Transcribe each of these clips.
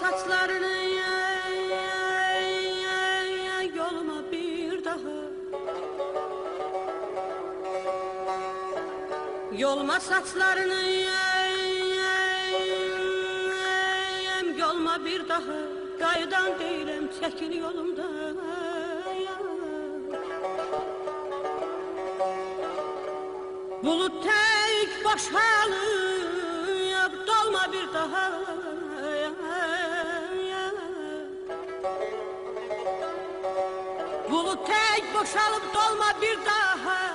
saçlarını yoluma bir daha. Yolma saçlarını yolma bir daha. Qaydan değilim, çekil yolumdan. Bulut tek boşalır, dolma bir daha. Bulut tek boşalıp dolma bir daha.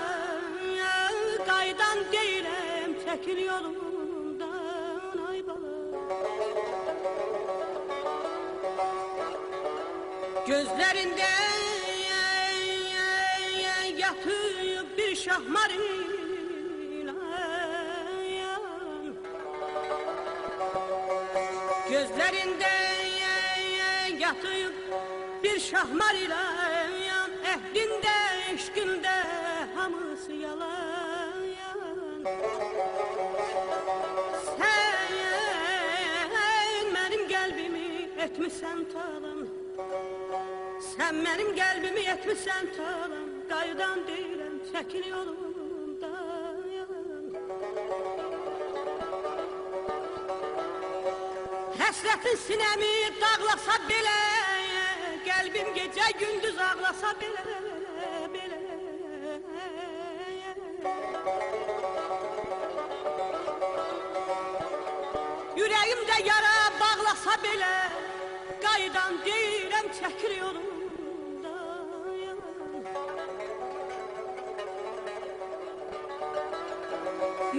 Qaydan değilim, çekil yolumdan ay bala. Gözlerinde yatıp bir şahmarı. Gözlerinde yatıp bir şahmar ile ehdinde, eşkinde hamısı yalan. Sen benim kalbimi etmişsen talan. Sen benim kalbimi etmişsen talan. Qaydan değilim, çekil yolumdan. Həsrətin sinəmi dağlasa belə, qəlbim gecə gündüz ağlasa belə, belə. Yüreğimdə yara bağlasa belə, qaydan deyirəm çəkil yolumdan.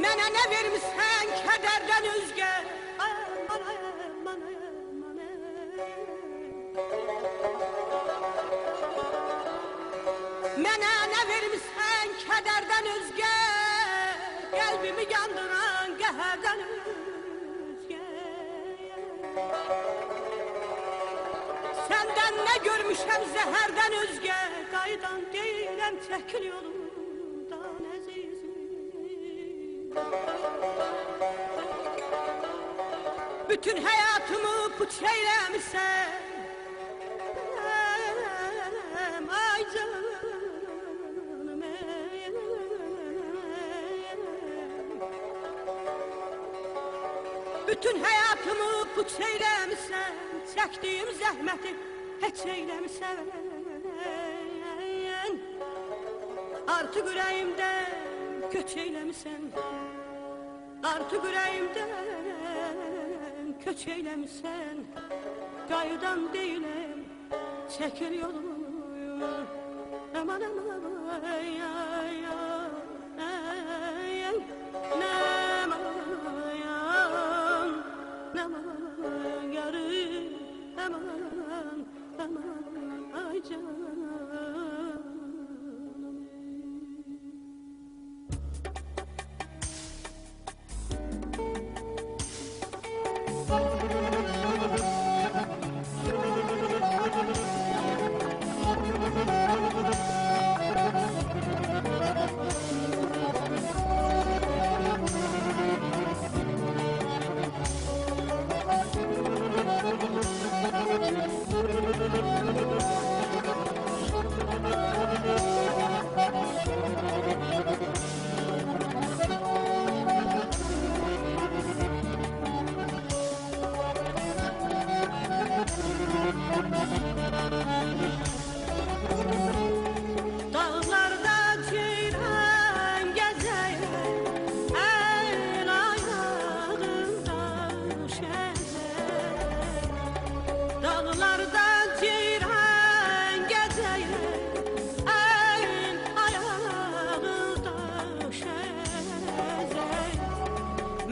Mənə nə vermişsən kədərdən özgə, mənə nə vermişsən kədərdən özgə, qəlbimi yandıran qəhərdən özgə. Səndən nə görmüşəm zəhərdən özgə, qaydan deyirəm çəkil yolumdan əzizim. Bütün həyatımı puç eyləmişsən, ay canım. Bütün hayatımı puç eyləmişsən, çəkdiyim zəhməti heç eyləmişsən. Artıq ürəyimdən köç eyləmişsən, artıq ürəyimdən köç eyləmişsən. Qaydan deyiləm, çəkil yolum, aman aman ay ay ay ay. Aman yarım, aman, aman, ay canım.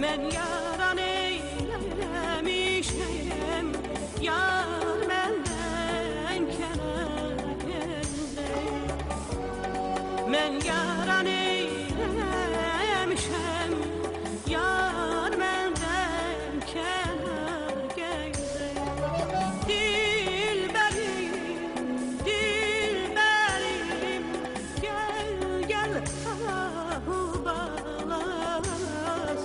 Ben yaran eylemişim, yar benden kenar gezeyim. Ben yaran eylemişim, yar benden kenar gezeyim. Dilberim, dilberim, gel gel ahu balas.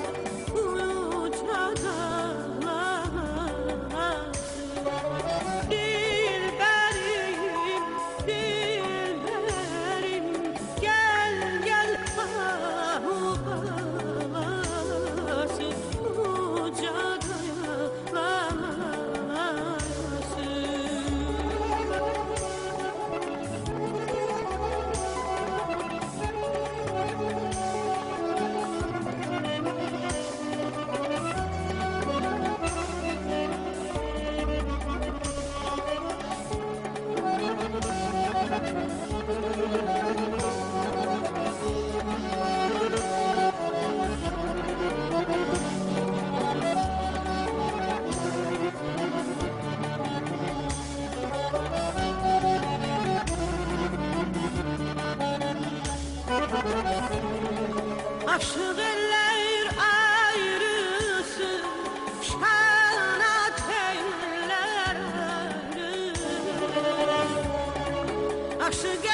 Aşık eller ayrısı, şanat eller ayrı. Aşık